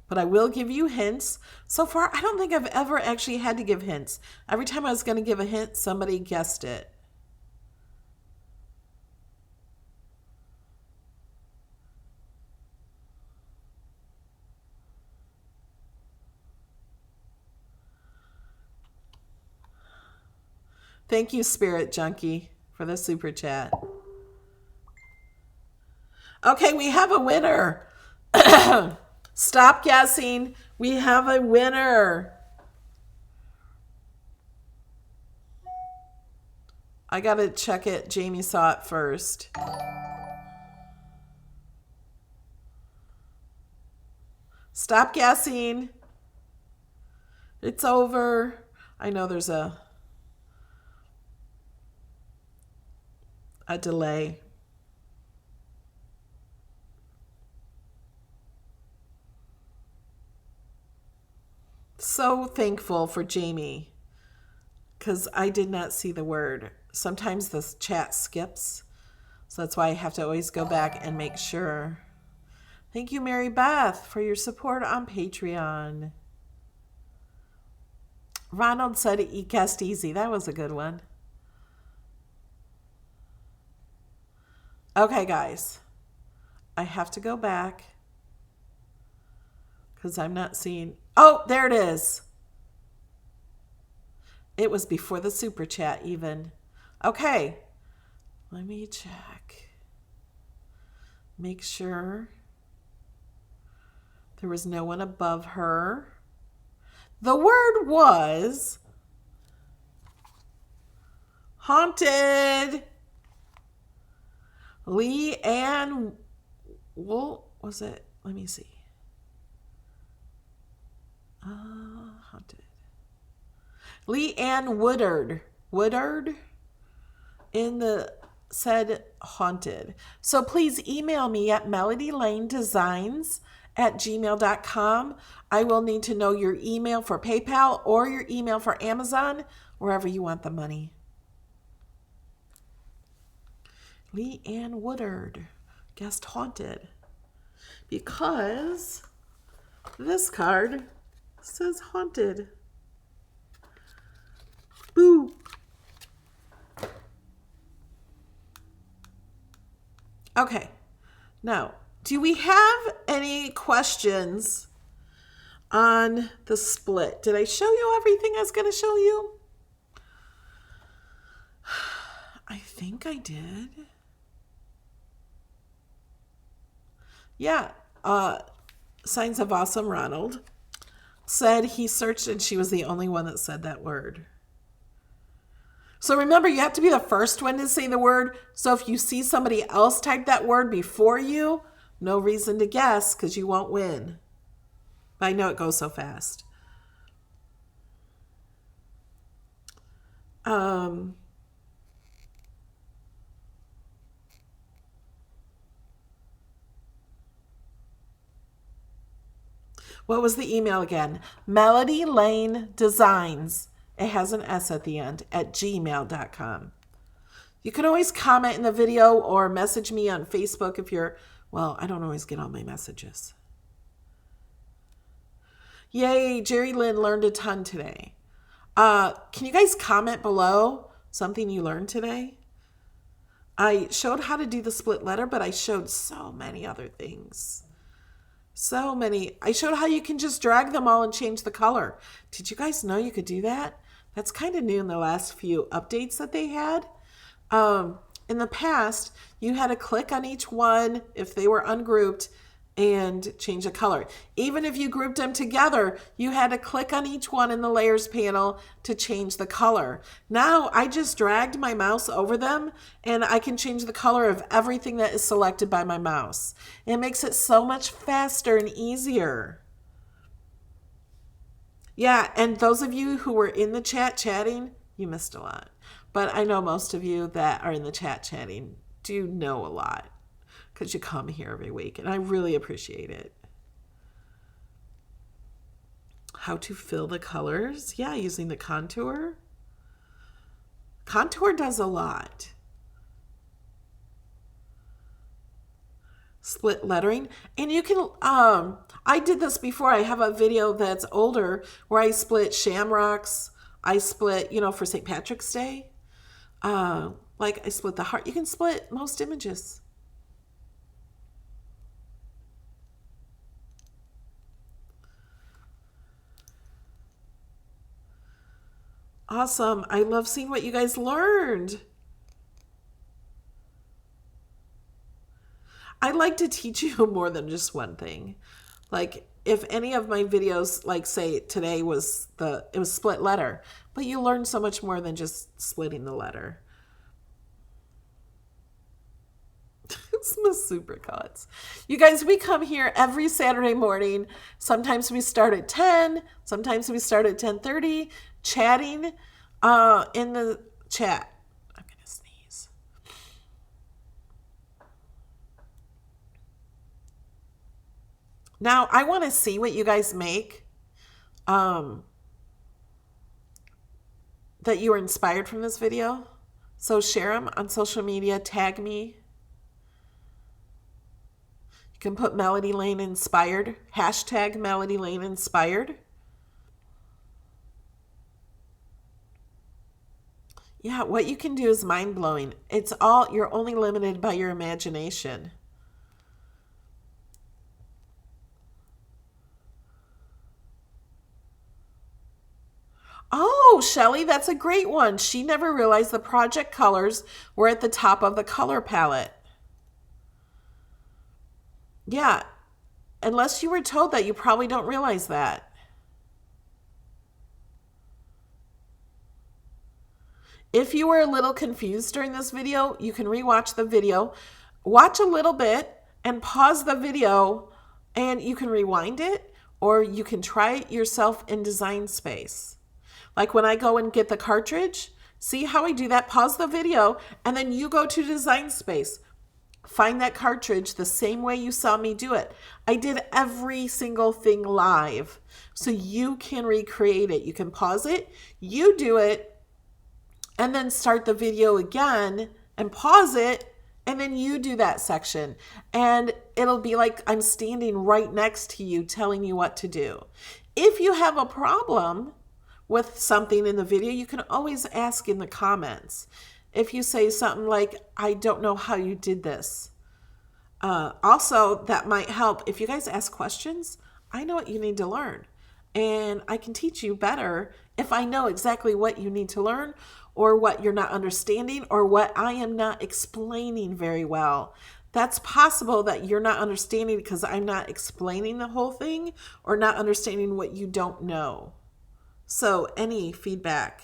But I will give you hints. So far, I don't think I've ever actually had to give hints. Every time I was going to give a hint, somebody guessed it. Thank you, Spirit Junkie, for the super chat. Okay, we have a winner. Stop guessing. We have a winner. I got to check it. Jamie saw it first. Stop guessing. It's over. I know there's a delay. So thankful for Jamie because I did not see the word. Sometimes the chat skips, so that's why I have to always go back and make sure. Thank you, Mary Beth, for your support on Patreon. Ronald said "E cast easy." That was a good one. Okay, guys, I have to go back because I'm not seeing. Oh, there it is. It was before the super chat even. Okay, let me check. Make sure there was no one above her. The word was haunted. Lee Ann, what was it? Let me see. Haunted. Leanne Woodard in the said haunted. So please email me at melodylanedesigns@gmail.com. I will need to know your email for PayPal or your email for Amazon, wherever you want the money. Leanne Woodard guessed haunted because this card says haunted. Boo. Okay. Now, do we have any questions on the split? Did I show you everything I was going to show you? I think I did. Yeah. Signs of Awesome Ronald said he searched and she was the only one that said that word. So remember, you have to be the first one to say the word. So if you see somebody else type that word before you, no reason to guess because you won't win. I know it goes so fast. What was the email again? Melody Lane Designs. It has an S at the end, at gmail.com. You can always comment in the video or message me on Facebook if you're, well, I don't always get all my messages. Yay, Jerry Lynn learned a ton today. Can you guys comment below something you learned today? I showed how to do the split letter, but I showed so many other things. So many. I showed how you can just drag them all and change the color. Did you guys know you could do that? That's kind of new in the last few updates that they had. In the past, you had to click on each one if they were ungrouped and change the color. Even if you grouped them together, you had to click on each one in the layers panel to change the color. Now I just dragged my mouse over them and I can change the color of everything that is selected by my mouse. It makes it so much faster and easier. Yeah, and those of you who were in the chat chatting, you missed a lot. But I know most of you that are in the chat chatting do know a lot because you come here every week, and I really appreciate it. How to fill the colors? Yeah, using the contour. Contour does a lot. Split lettering. And you can, I did this before. I have a video that's older where I split shamrocks. I split, for St. Patrick's Day. Like I split the heart. You can split most images. Awesome. I love seeing what you guys learned. I like to teach you more than just one thing. Like if any of my videos, like say today it was split letter, but you learn so much more than just splitting the letter. It's my supercuts. You guys, we come here every Saturday morning. Sometimes we start at 10. Sometimes we start at 10:30 chatting in the chat. I'm going to sneeze. Now, I want to see what you guys make that you were inspired from this video. So share them on social media. Tag me. You can put Melody Lane Inspired. Hashtag Melody Lane Inspired. Yeah, what you can do is mind-blowing. You're only limited by your imagination. Oh, Shelly, that's a great one. She never realized the project colors were at the top of the color palette. Yeah, unless you were told that, you probably don't realize that. If you were a little confused during this video, you can rewatch the video. Watch a little bit and pause the video and you can rewind it, or you can try it yourself in Design Space. Like when I go and get the cartridge, see how I do that? Pause the video, and then you go to Design Space. Find that cartridge the same way you saw me do it. I did every single thing live, so you can recreate it. You can pause it, you do it, and then start the video again and pause it, and then you do that section. And it'll be like I'm standing right next to you telling you what to do. If you have a problem with something in the video, you can always ask in the comments. If you say something like, I don't know how you did this. Also, that might help. If you guys ask questions, I know what you need to learn. And I can teach you better if I know exactly what you need to learn, or what you're not understanding, or what I am not explaining very well. That's possible that you're not understanding because I'm not explaining the whole thing, or not understanding what you don't know. So any feedback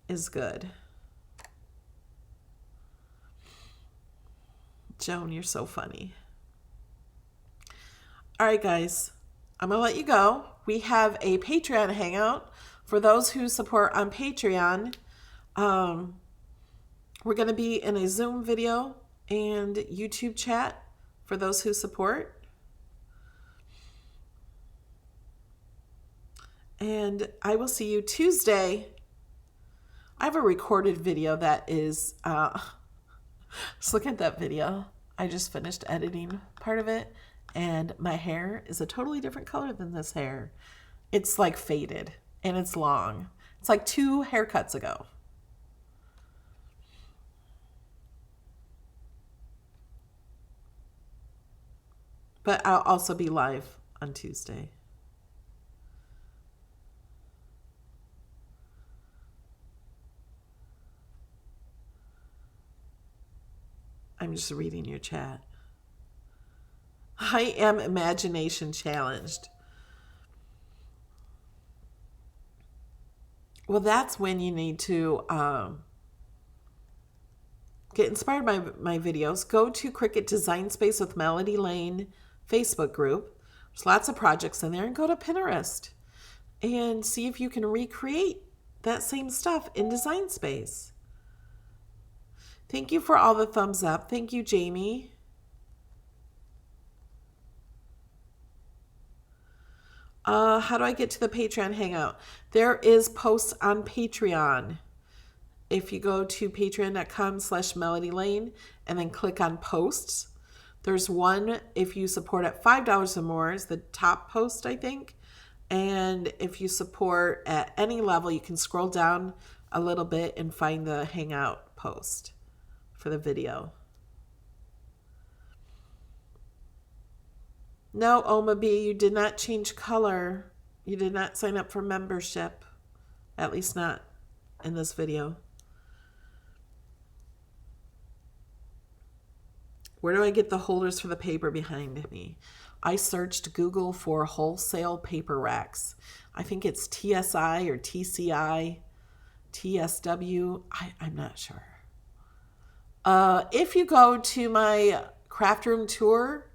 is good. Joan, you're so funny. All right, guys, I'm going to let you go. We have a Patreon hangout for those who support on Patreon. We're going to be in a Zoom video and YouTube chat for those who support. And I will see you Tuesday. I have a recorded video that is, just look at that video. I just finished editing part of it, and my hair is a totally different color than this hair. It's like faded, and it's long. It's like 2 haircuts ago. But I'll also be live on Tuesday. I'm just reading your chat. I am imagination challenged. Well, that's when you need to get inspired by my videos. Go to Cricut Design Space with Melody Lane Facebook group. There's lots of projects in there. And go to Pinterest and see if you can recreate that same stuff in Design Space. Thank you for all the thumbs up. Thank you, Jamie. How do I get to the Patreon hangout? There is posts on Patreon. If you go to patreon.com/melodylane and then click on posts, there's one if you support at $5 or more is the top post, I think. And if you support at any level, you can scroll down a little bit and find the hangout post for the video. No, Oma B, you did not change color. You did not sign up for membership. At least not in this video. Where do I get the holders for the paper behind me? I searched Google for wholesale paper racks. I think it's TSI or TCI, TSW. I'm not sure. If you go to my craft room tour,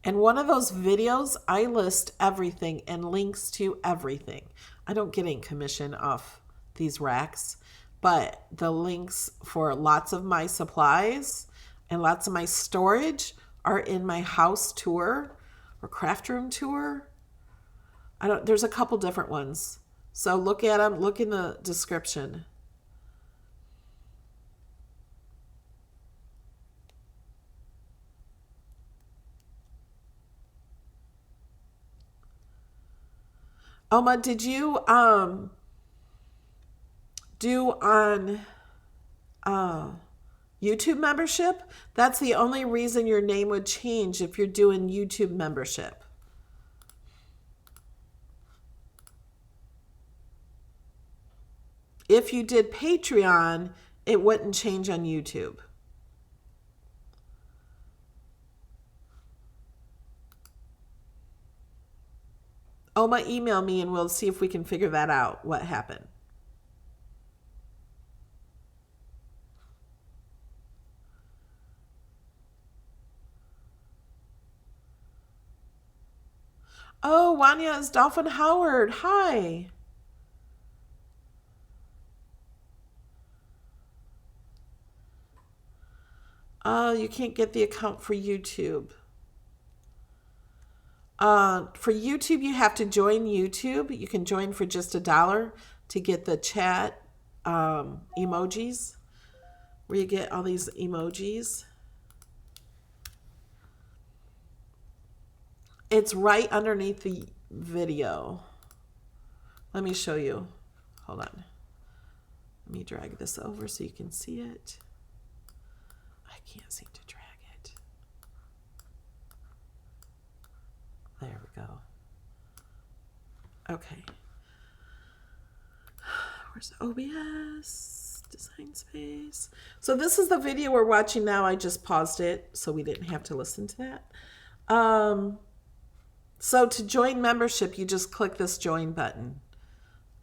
and one of those videos, I list everything and links to everything. I don't get any commission off these racks, but the links for lots of my supplies and lots of my storage are in my house tour or craft room tour. There's a couple different ones. So look at them, look in the description. Oma, did you do on YouTube membership? That's the only reason your name would change if you're doing YouTube membership. If you did Patreon, it wouldn't change on YouTube. Oma, email me and we'll see if we can figure that out, what happened. Oh, Wanya is Dolphin Howard. Hi. Oh, you can't get the account for YouTube. For YouTube, you have to join YouTube. You can join for just $1 to get the chat emojis, where you get all these emojis. It's right underneath the video. Let me show you. Hold on. Let me drag this over so you can see it. I can't seem to drag it. There we go. Okay. Where's OBS? Design space. So this is the video we're watching now. I just paused it so we didn't have to listen to that. So to join membership, you just click this join button.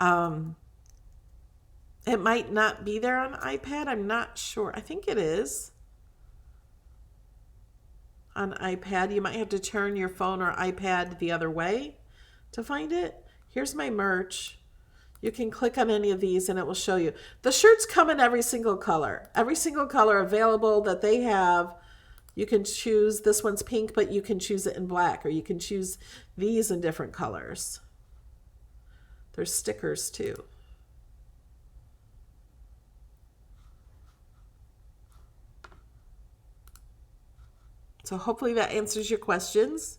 It might not be there on iPad. I'm not sure. I think it is on iPad. You might have to turn your phone or iPad the other way to find it. Here's my merch. You can click on any of these and it will show you. The shirts come in every single color. Every single color available that they have. You can choose, this one's pink, but you can choose it in black, or you can choose these in different colors. There's stickers too. So hopefully that answers your questions.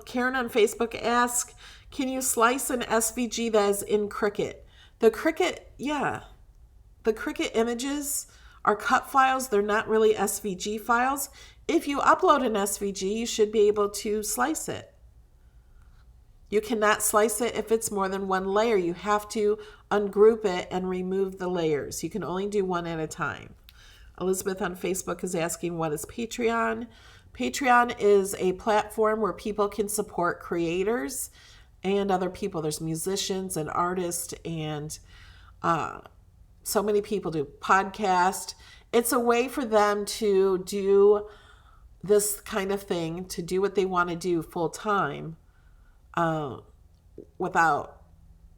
Karen on Facebook asks, can you slice an SVG that is in Cricut? The Cricut, yeah. The Cricut images are cut files. They're not really SVG files. If you upload an SVG, you should be able to slice it. You cannot slice it if it's more than one layer. You have to ungroup it and remove the layers. You can only do one at a time. Elizabeth on Facebook is asking, what is Patreon? Patreon is a platform where people can support creators and other people. There's musicians and artists and so many people do podcasts. It's a way for them to do this kind of thing, to do what they want to do full time. Without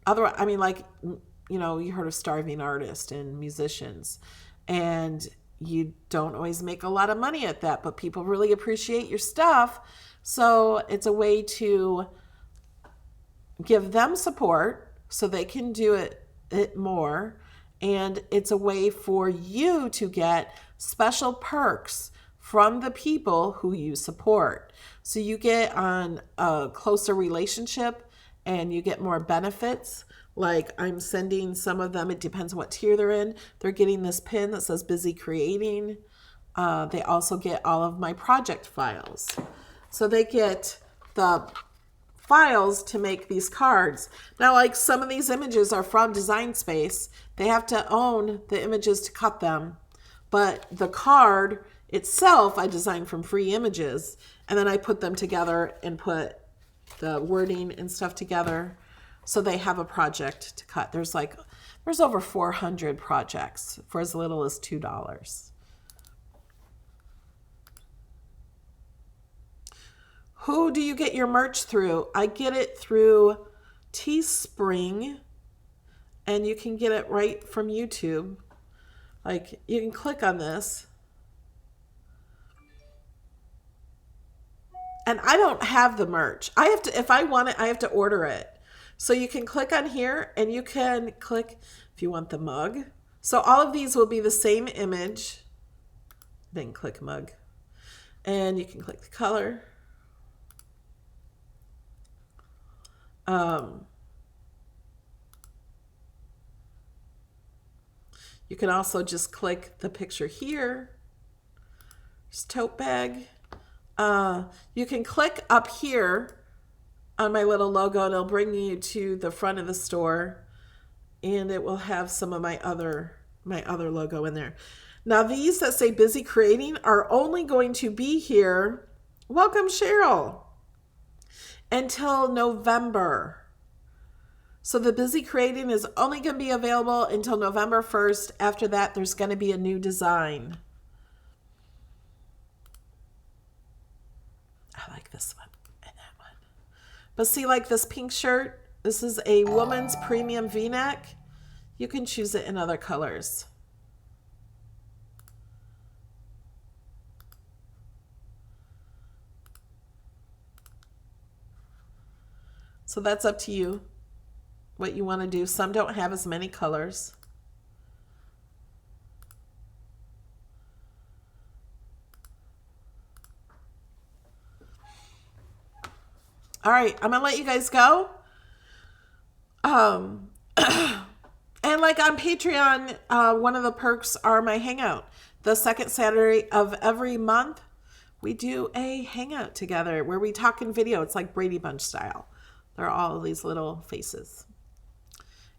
other, I mean, like, you know, you heard of starving artists and musicians, and you don't always make a lot of money at that, but people really appreciate your stuff. So it's a way to give them support so they can do it more. And it's a way for you to get special perks from the people who you support. So you get on a closer relationship and you get more benefits. Like I'm sending some of them, it depends what tier they're in. They're getting this pin that says busy creating. They also get all of my project files. So they get the files to make these cards. Now, like some of these images are from Design Space. They have to own the images to cut them. But the card itself, I designed from free images. And then I put them together and put the wording and stuff together. So they have a project to cut. There's over 400 projects for as little as $2. Who do you get your merch through? I get it through Teespring, and you can get it right from YouTube. Like, you can click on this. And I don't have the merch. I have to, if I want it, I have to order it. So you can click on here, and you can click if you want the mug. So all of these will be the same image. Then click mug. And you can click the color. You can also just click the picture here. Just tote bag. You can click up here on my little logo and it'll bring you to the front of the store, and it will have some of my other logo in there. Now these that say busy creating are only going to be here, welcome Cheryl, until November. So the busy creating is only going to be available until November 1st. After that, there's going to be a new design. I like this one and that one. But see, like this pink shirt, this is a woman's premium V-neck. You can choose it in other colors. So that's up to you, what you want to do. Some don't have as many colors. All right, I'm gonna let you guys go. And like on Patreon, one of the perks are my hangout. The second Saturday of every month, we do a hangout together where we talk in video. It's like Brady Bunch style. There are all these little faces.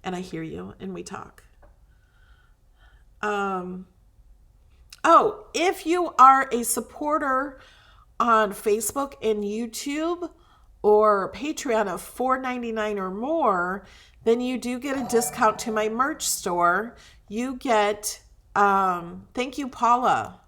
And I hear you and we talk. Oh, if you are a supporter on Facebook and YouTube or Patreon of $4.99 or more, then you do get a discount to my merch store. You get, thank you, Paula.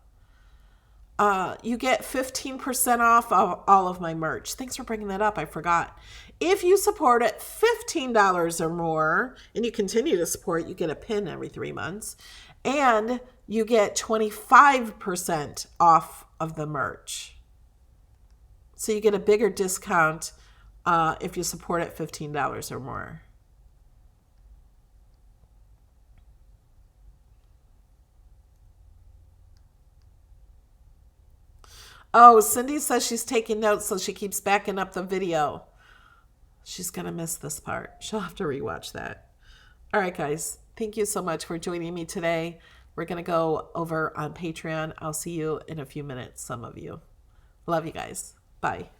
You get 15% off of all of my merch. Thanks for bringing that up. I forgot. If you support at $15 or more, and you continue to support, you get a pin every 3 months. And you get 25% off of the merch. So you get a bigger discount if you support at $15 or more. Oh, Cindy says she's taking notes, so she keeps backing up the video. She's going to miss this part. She'll have to rewatch that. All right, guys. Thank you so much for joining me today. We're going to go over on Patreon. I'll see you in a few minutes, some of you. Love you guys. Bye.